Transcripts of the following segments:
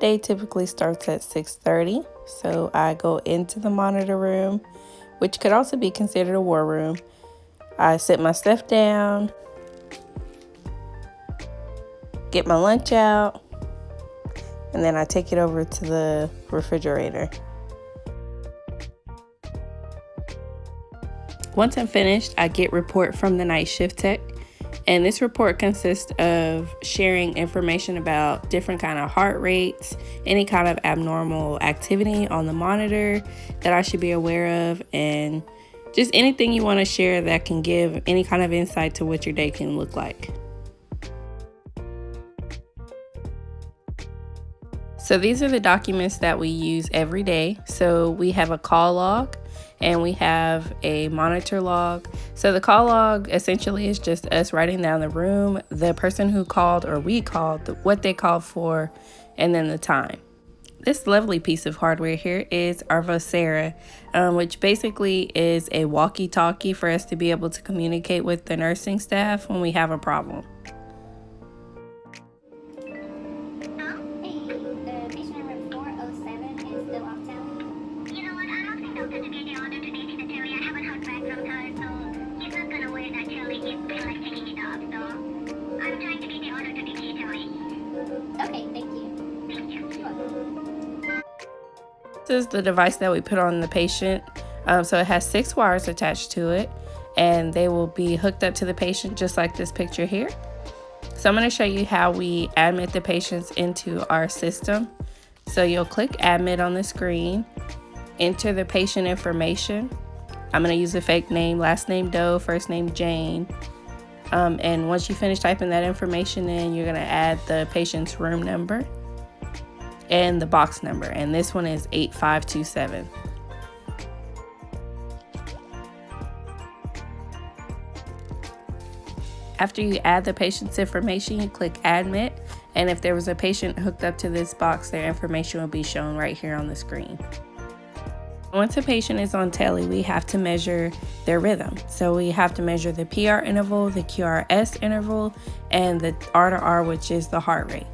day typically starts at 6:30, so I go into the monitor room, which could also be considered a war room. I sit my stuff down, get my lunch out, and then I take it over to the refrigerator. Once I'm finished, I get report from the night shift tech, and this report consists of sharing information about different kind of heart rates, any kind of abnormal activity on the monitor that I should be aware of, and just anything you want to share that can give any kind of insight to what your day can look like. So these are the documents that we use every day. So we have a call log and we have a monitor log. So the call log essentially is just us writing down the room, the person who called or we called, what they called for, and then the time. This lovely piece of hardware here is our Vocera, which basically is a walkie-talkie for us to be able to communicate with the nursing staff when we have a problem. This is the device that we put on the patient. So it has 6 wires attached to it, and they will be hooked up to the patient just like this picture here. So I'm going to show you how we admit the patients into our system. So you'll click admit on the screen, enter the patient information. I'm going to use a fake name, last name Doe, first name Jane. And once you finish typing that information in, you're going to add the patient's room number and the box number, and this one is 8527. After you add the patient's information, you click admit, and if there was a patient hooked up to this box, their information will be shown right here on the screen. Once a patient is on tele, we have to measure their rhythm. So we have to measure the PR interval, the QRS interval, and the R to R, which is the heart rate.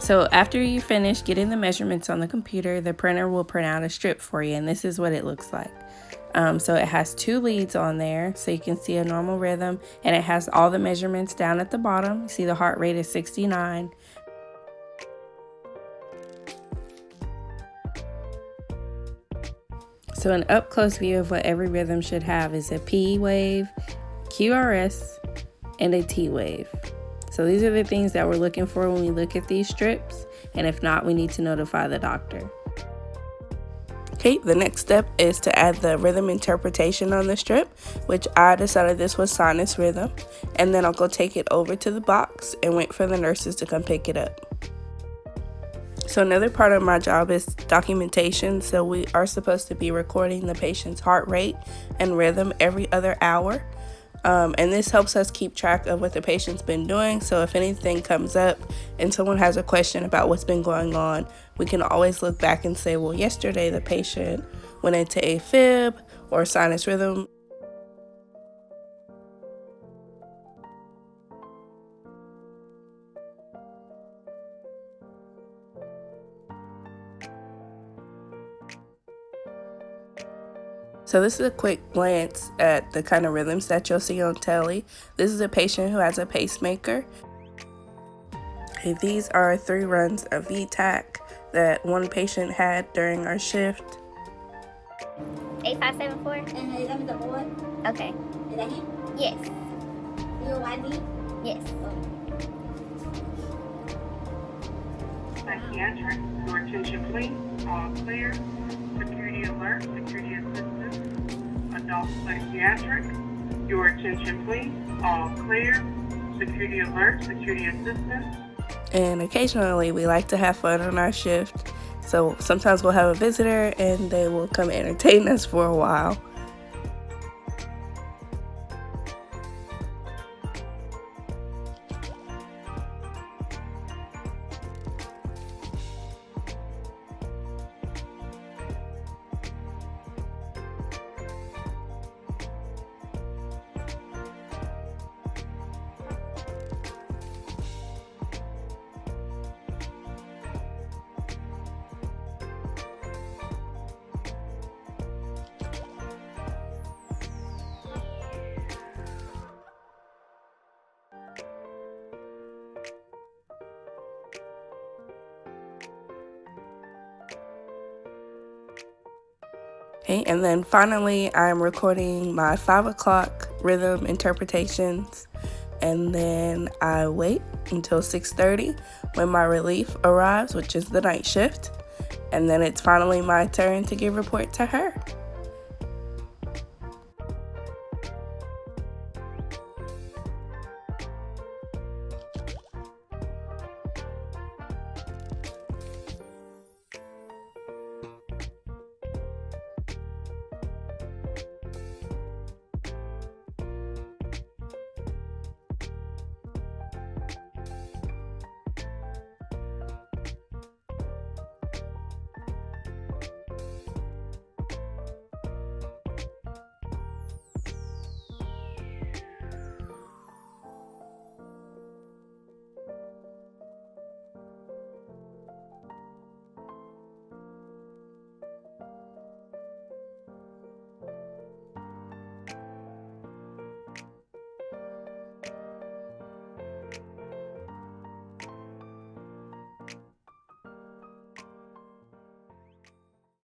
So after you finish getting the measurements on the computer, the printer will print out a strip for you, and this is what it looks like. So it has 2 leads on there, so you can see a normal rhythm, and it has all the measurements down at the bottom. You see the heart rate is 69. So an up-close view of what every rhythm should have is a P wave, QRS, and a T wave. So these are the things that we're looking for when we look at these strips, and if not, we need to notify the doctor. Okay, the next step is to add the rhythm interpretation on the strip, which I decided this was sinus rhythm, and then I'll go take it over to the box and wait for the nurses to come pick it up. So another part of my job is documentation, so we are supposed to be recording the patient's heart rate and rhythm every other hour. And this helps us keep track of what the patient's been doing. So if anything comes up and someone has a question about what's been going on, we can always look back and say, well, yesterday the patient went into AFib or sinus rhythm. So this is a quick glance at the kind of rhythms that you'll see on tele. This is a patient who has a pacemaker. Okay, these are 3 runs of VTAC that one patient had during our shift. 8574? Is that the boy? Okay. Is that him? Yes. You ID? Yes. Psychiatric, your attention please, all clear. Security alert, security assistance. Adult psychiatric, your attention please, all clear. Security alert, security assistance. And occasionally we like to have fun on our shift. So sometimes we'll have a visitor and they will come entertain us for a while. Okay, and then finally, I'm recording my 5 o'clock rhythm interpretations, and then I wait until 6:30 when my relief arrives, which is the night shift, and then it's finally my turn to give report to her.